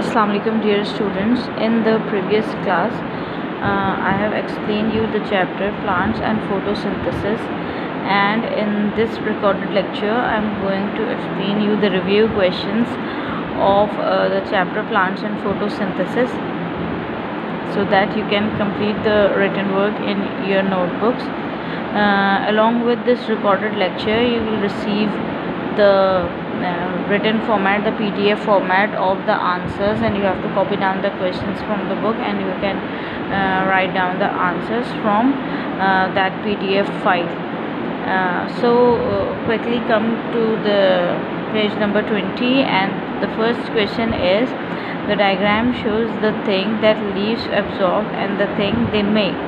Assalamu alaikum dear students. In the previous class I have explained you the chapter plants and photosynthesis, and in this recorded lecture I am going to explain you the review questions of the chapter plants and photosynthesis, so that you can complete the written work in your notebooks. Along with this recorded lecture you will receive the written format, the PDF format of the answers, and you have to copy down the questions from the book, and you can write down the answers from that PDF file. Quickly come to the page number 20, and the first question is: the diagram shows the thing that leaves absorb and the thing they make.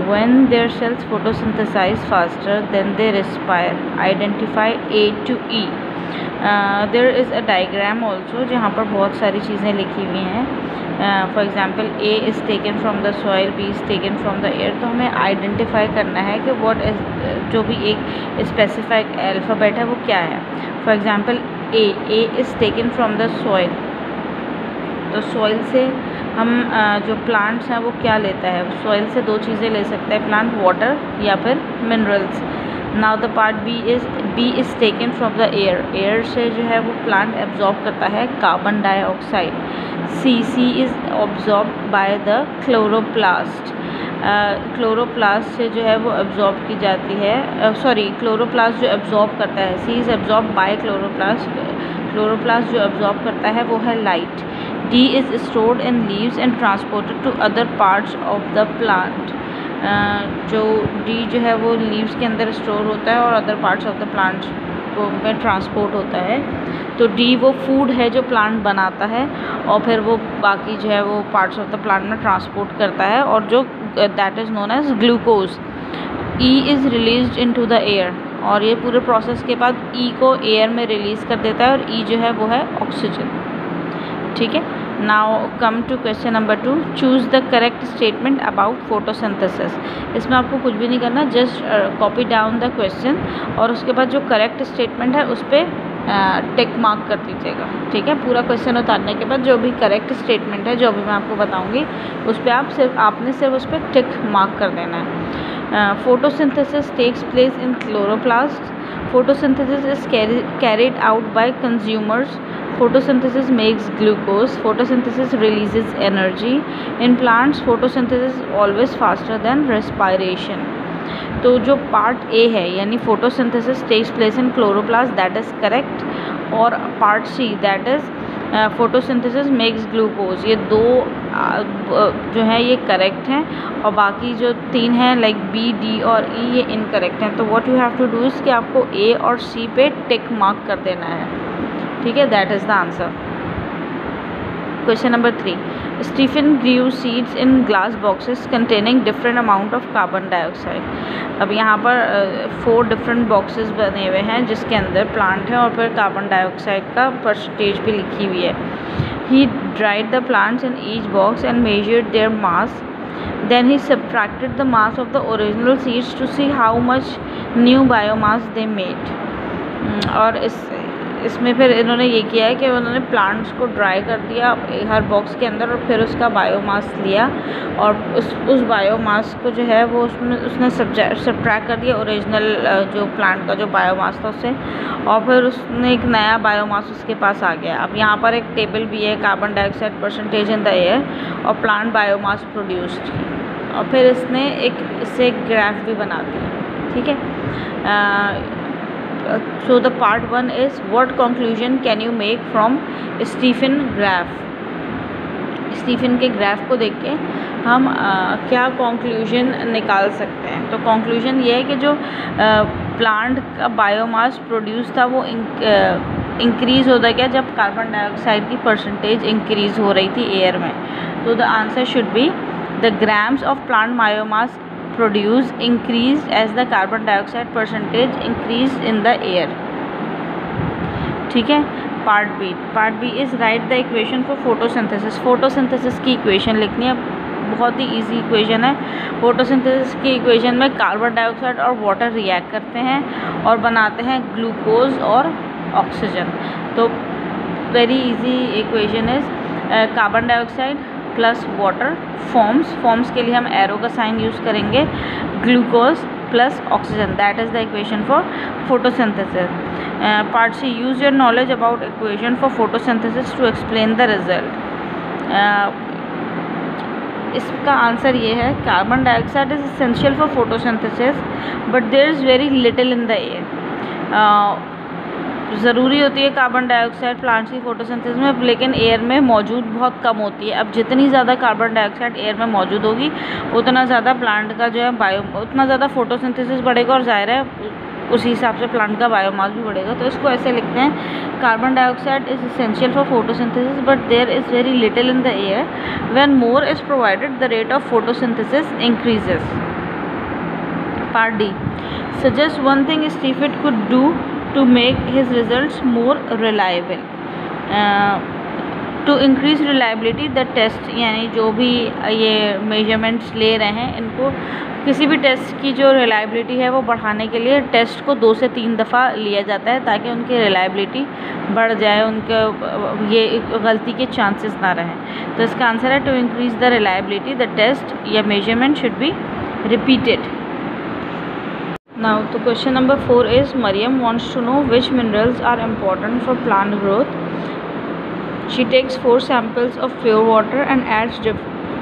When their cells photosynthesize faster than they respire, identify A to E. There is a diagram also जहाँ पर बहुत सारी चीज़ें लिखी हुई हैं. For example, A is taken from the soil, B is taken from the air. तो हमें आइडेंटिफाई करना है कि what is जो भी एक स्पेसिफाइड अल्फ़ाबेट है वो क्या है. For example, A is taken from the soil. तो सॉइल से हम जो प्लांट्स हैं वो क्या लेता है. सॉइल से दो चीज़ें ले सकता है प्लांट, वाटर या फिर minerals. Now the part B is taken from the air. Air से जो है वो प्लांट एब्जॉर्ब करता है carbon dioxide. C is absorb by the chloroplast. Chloroplast से जो है वो एब्जॉर्ब की जाती है. क्लोरोप्लास्ट जो एब्जॉर्ब करता है, C is absorb by chloroplast. Chloroplast जो एब्जॉर्ब करता है वो है light. D is stored in leaves and transported to other parts of the plant. जो D जो है वो लीव्स के अंदर स्टोर होता है और other parts of the plant में ट्रांसपोर्ट होता है. तो D वो फूड है जो प्लांट बनाता है और फिर वो बाकी जो है वो पार्ट्स ऑफ द प्लांट में ट्रांसपोर्ट करता है, और जो that is known as glucose. E is released into the air, और ये पूरे प्रोसेस के बाद E को एयर में रिलीज़ कर देता है, और E जो है वो है ऑक्सीजन. ठीक है. Now come to question number 2. Choose the correct statement about photosynthesis. इसमें आपको कुछ भी नहीं करना, just copy down the question और उसके बाद जो करेक्ट स्टेटमेंट है उस पर टिक मार्क कर दीजिएगा. ठीक है. पूरा क्वेश्चन उतारने के बाद जो भी करेक्ट स्टेटमेंट है, जो भी मैं आपको बताऊंगी, उस पर आपने सिर्फ उस पर टिक मार्क कर देना है. Photosynthesis takes place in chloroplast. Photosynthesis is carried out by consumers. Photosynthesis makes glucose. Photosynthesis releases energy. In plants, photosynthesis is always faster than respiration. तो जो पार्ट ए है यानी photosynthesis takes place in chloroplast, that is correct. और part C that is photosynthesis makes glucose, ये दो जो है ये करेक्ट हैं, और बाकी जो तीन हैं लाइक बी, डी और ई ये इनकरेक्ट हैं. तो what you have to do is कि आपको ए और सी पे टिक मार्क कर देना है. ठीक है. That is the answer. Question number 3. Stephen grew seeds in glass boxes containing different amount of carbon dioxide. अब यहाँ पर 4 डिफरेंट बॉक्सेस बने हुए हैं जिसके अंदर प्लांट है और फिर कार्बन डाइऑक्साइड का परसेंटेज भी लिखी हुई है. He dried the plants in each box and measured their mass. Then he subtracted the mass of the original seeds to see how much new biomass they made. और इसमें फिर इन्होंने ये किया है कि उन्होंने प्लांट्स को ड्राई कर दिया हर बॉक्स के अंदर, और फिर उसका बायोमास लिया, और उस बायोमास को जो है वो उसने सब्ट्रैक्ट कर दिया ओरिजिनल जो प्लांट का जो बायोमास था उससे, और फिर उसने एक नया बायोमास उसके पास आ गया. अब यहाँ पर एक टेबल भी है, carbon dioxide percentage in the air और प्लांट बायोमास प्रोड्यूस्ड, और फिर इसने इससे एक ग्राफ भी बना दिया. ठीक है. So the part 1 is what conclusion can you make from Stephen graph. Stephen के ग्राफ को देख के हम क्या कंक्लूजन निकाल सकते हैं. तो कंक्लूजन ये है कि जो प्लांट का बायोमास प्रोड्यूस था वो इंक्रीज़ होता गया जब कार्बन डाइऑक्साइड की परसेंटेज इंक्रीज़ हो रही थी एयर में. तो the answer should be the grams of plant biomass produced increased as the carbon dioxide percentage increased in the air. ठीक है. Part B is write the equation for photosynthesis. Photosynthesis की equation लिखनी है, बहुत ही easy equation है. Photosynthesis की equation में कार्बन डाइऑक्साइड और वाटर रिएक्ट करते हैं और बनाते हैं ग्लूकोज और ऑक्सीजन. तो very easy equation is carbon dioxide plus water forms के लिए हम एरो का साइन यूज़ करेंगे, glucose plus oxygen, that is the equation for photosynthesis. Part C, use your knowledge about equation for photosynthesis to explain the result. इसका answer ये है, carbon dioxide is essential for photosynthesis but there is very little in the air. ज़रूरी होती है carbon dioxide plants की photosynthesis में, लेकिन air में मौजूद बहुत कम होती है। अब जितनी ज़्यादा कार्बन डाइऑक्साइड एयर में मौजूद होगी उतना ज़्यादा प्लांट का जो है उतना ज़्यादा फोटोसिंथेसिस बढ़ेगा, और ज़ाहिर है उसी हिसाब से प्लांट का बायोमास भी बढ़ेगा। तो इसको ऐसे लिखते हैं, carbon dioxide is essential for photosynthesis but there is very little in the air, when more is provided the rate of photosynthesis increases. Part D, suggest one thing Stephen could do to make his results more reliable. To increase reliability the test, यानी जो भी ये measurements ले रहे हैं, इनको किसी भी टेस्ट की जो रिलायबिलिटी है वो बढ़ाने के लिए टेस्ट को 2 से 3 दफ़ा लिया जाता है ताकि उनकी रिलायबिलिटी बढ़ जाए, उनके ये गलती के चांसेस ना रहें। तो इसका आंसर है, to increase the reliability the test या measurement should be repeated. Now the question number 4 is, Mariam wants to know which minerals are important for plant growth. She takes 4 samples of pure water and adds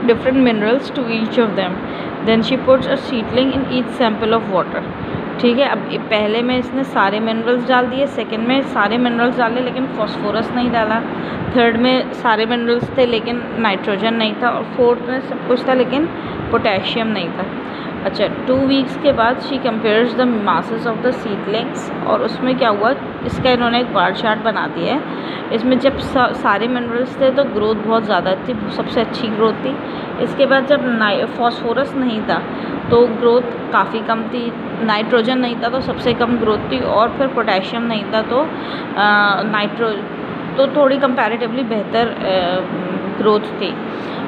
different minerals to each of them. Then she puts a seedling in each sample of water. ठीक है, अब पहले में इसने सारे minerals डाल दिए, second में सारे मिनरल्स डाले लेकिन फॉस्फोरस नहीं डाला, थर्ड में सारे मिनरल्स थे लेकिन नाइट्रोजन नहीं था, और फोर्थ में सब कुछ था लेकिन पोटेशियम नहीं था। अच्छा, 2 वीक्स के बाद she compares the masses of the seedlings, और उसमें क्या हुआ, इसका इन्होंने एक बार चार्ट बना दिया है। इसमें जब सारे मिनरल्स थे तो ग्रोथ बहुत ज़्यादा थी, सबसे अच्छी ग्रोथ थी। इसके बाद जब फॉस्फोरस नहीं था तो ग्रोथ काफ़ी कम थी, नाइट्रोजन नहीं था तो सबसे कम ग्रोथ थी, और फिर पोटेशियम नहीं था तो थोड़ी कंपैरेटिवली बेहतर ग्रोथ थी।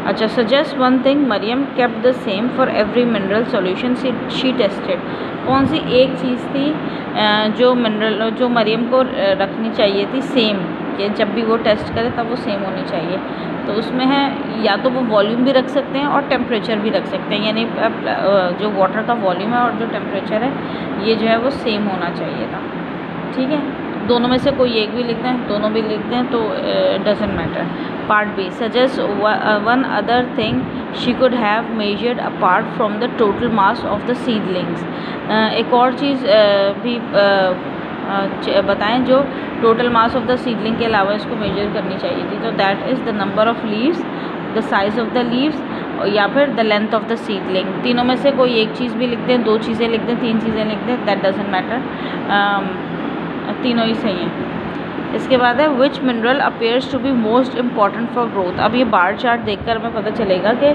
अच्छा, suggest one thing Mariam kept the same for every mineral solution she tested. कौन सी एक चीज़ थी जो मरियम को रखनी चाहिए थी सेम, कि जब भी वो टेस्ट करे तब वो सेम होनी चाहिए। तो उसमें है, या तो वो वॉल्यूम भी रख सकते हैं और टेम्परेचर भी रख सकते हैं, यानी जो वाटर का वॉल्यूम है और जो टेम्परेचर है ये जो है वो सेम होना चाहिए था। ठीक है, दोनों में से कोई एक भी लिखते हैं, दोनों भी लिखते हैं तो doesn't matter. Part B, suggest one other thing she could have measured apart from the total mass of the seedlings. एक और चीज़ भी बताएं जो total mass of the seedling के अलावा इसको मेजर करनी चाहिए थी। तो that is the number of leaves, the size of the leaves, या फिर the length of the seedling. तीनों में से कोई एक चीज़ भी लिखते हैं, 2 चीज़ें लिखते हैं, 3 चीज़ें लिखते हैं, दैट डजेंट मैटर, तीनों ही सही हैं। इसके बाद है, which mineral appears to be most important for growth. अब ये बार चार्ट देखकर हमें पता चलेगा कि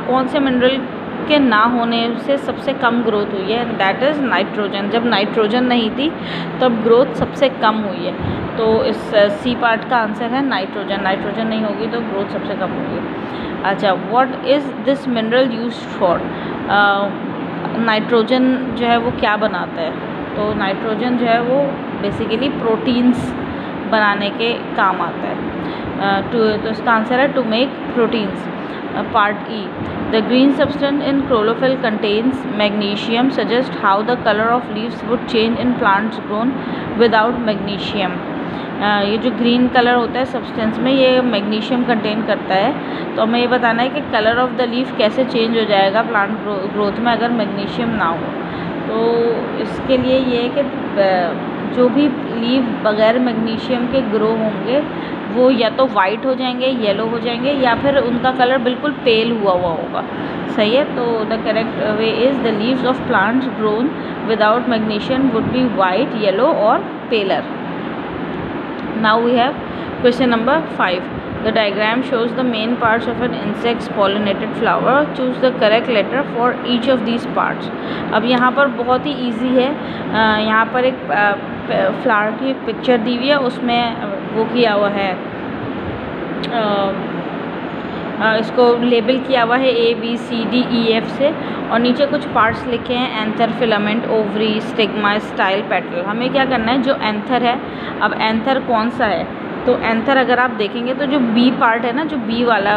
कौन से मिनरल के ना होने से सबसे कम ग्रोथ हुई है, दैट इज़ नाइट्रोजन। जब नाइट्रोजन नहीं थी तब ग्रोथ सबसे कम हुई है, तो इस सी पार्ट का आंसर है नाइट्रोजन। नाइट्रोजन नहीं होगी तो ग्रोथ सबसे कम होगी। अच्छा, what is this mineral used for. Nitrogen जो है वो क्या बनाता है, तो नाइट्रोजन जो है वो बेसिकली प्रोटीन्स बनाने के काम आता है। तो इसका आंसर है to make proteins. Part E, the green substance in chlorophyll contains magnesium, suggest how the colour of leaves would change in plants grown without magnesium. ये जो ग्रीन कलर होता है सब्सटेंस में, ये मैग्नीशियम कंटेन करता है, तो हमें ये बताना है कि कलर ऑफ द लीफ कैसे चेंज हो जाएगा प्लांट ग्रोथ में अगर मैग्नीशियम ना हो। तो इसके लिए ये है कि जो भी लीफ बग़ैर मैग्नीशियम के ग्रो होंगे वो या तो वाइट हो जाएंगे, येलो हो जाएंगे, या फिर उनका कलर बिल्कुल पेल हुआ होगा। सही है, तो the correct way is the leaves of plants grown without magnesium would be white, yellow और paler. Now we have question number 5. The diagram shows the main parts of an insect's pollinated flower. Choose the correct letter for each of these parts. अब यहाँ पर बहुत ही easy है, यहाँ पर एक फ्लावर की पिक्चर दी हुई है, उसमें वो किया हुआ है, इसको लेबल किया हुआ है ABCDEF से, और नीचे कुछ पार्ट्स लिखे हैं, anther, filament, ovary, stigma, style, petal. हमें क्या करना है, जो एंथर है, अब एंथर कौन सा है, तो एंथर अगर आप देखेंगे तो जो बी पार्ट है ना, जो बी वाला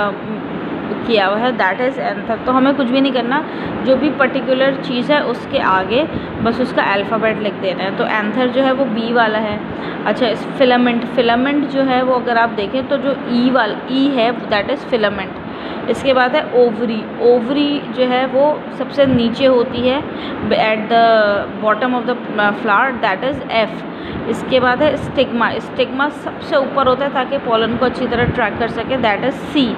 किया हुआ है, दैट इज़ एंथर। तो हमें कुछ भी नहीं करना, जो भी पर्टिकुलर चीज़ है उसके आगे बस उसका अल्फ़ाबेट लिख देना है। तो एंथर जो है वो बी वाला है। अच्छा, इस फिलामेंट जो है वो अगर आप देखें तो जो ई है दैट इज़ फिलामेंट। इसके बाद है ओवरी जो है वो सबसे नीचे होती है at the bottom of the flower, that is F. इसके बाद है स्टिग्मा सबसे ऊपर होता है ताकि पोलन को अच्छी तरह ट्रैक कर सके, दैट इज़ सी।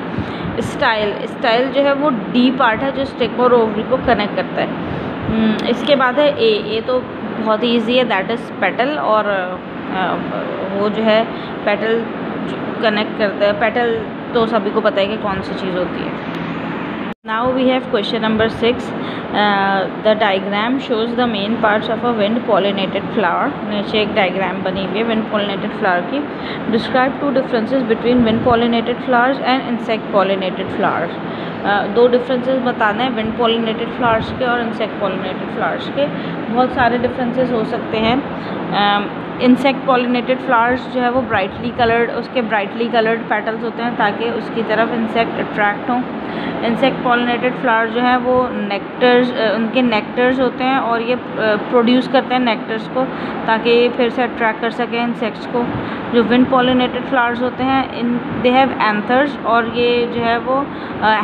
स्टाइल जो है वो डी पार्ट है जो स्टिग्मा और ओवरी को कनेक्ट करता है। इसके बाद है ए तो बहुत ही ईजी है, दैट इज़ पेटल। और वो जो है पेटल कनेक्ट करता है, पेटल तो सभी को पता है कि कौन सी चीज़ होती है। Now we have question number 6. The diagram shows the main parts of a wind pollinated flower. नीचे एक डायग्राम बनी हुई है wind pollinated flower की. Describe two differences between wind pollinated flowers and insect pollinated flowers. दो differences बताना है wind pollinated flowers के और इंसेक्ट पॉलिनेटेड फ्लावर्स के। बहुत सारे डिफरेंसेस हो सकते हैं। इंसेक्ट पॉलिनेटेड फ्लावर्स जो है वो ब्राइटली कलर्ड, उसके ब्राइटली कलर्ड पेटल्स होते हैं ताकि उसकी तरफ इंसेक्ट अट्रैक्ट हों। इंसेक्ट पॉलिनेटेड फ्लावर जो है वो नेक्टर्स, उनके नेक्टर्स होते हैं और ये प्रोड्यूस करते हैं नेक्टर्स को ताकि ये फिर से अट्रैक्ट कर सकें इंसेक्ट्स को। जो विंड पॉलिनेटेड फ्लावर्स होते हैं दे हैव एंथर्स और ये जो है वो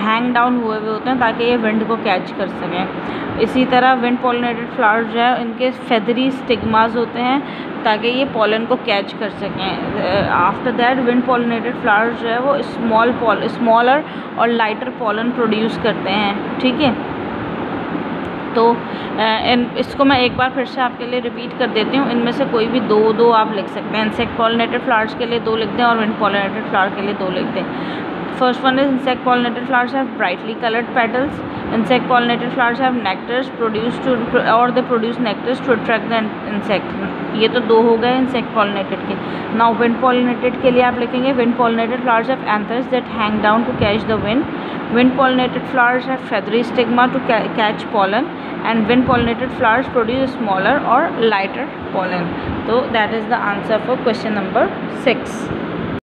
हैंग डाउन हुए हुए होते हैं ताकि ये विंड को कैच कर सकें। इसी तरह विंड पॉलिनेटेड फ्लावर्स जो है इनके फेदरी स्टिग्मास होते हैं ताकि ये पॉलन को कैच कर सकें। After that wind pollinated flowers जो है वो स्मॉलर और लाइटर पॉलन प्रोड्यूस करते हैं। ठीक है, तो इसको मैं एक बार फिर से आपके लिए रिपीट कर देती हूँ। इनमें से कोई भी दो आप लिख सकते हैं। इंसेक्ट पॉलिनेटेड फ्लावर्स के लिए 2 लिख दें और विंड पॉलिनेटेड फ्लावर के लिए 2 लिख दें। First one is insect pollinated flowers have brightly colored petals. Insect pollinated flowers have nectars produced or they produce nectars to attract the insect. ये तो 2 हो गए insect pollinated के। Now wind pollinated के लिए आप लिखेंगे wind pollinated flowers have anthers that hang down to catch the wind. Wind pollinated flowers have feathery stigma to catch pollen, and wind pollinated flowers produce smaller or lighter pollen. So that is the answer for question number 6.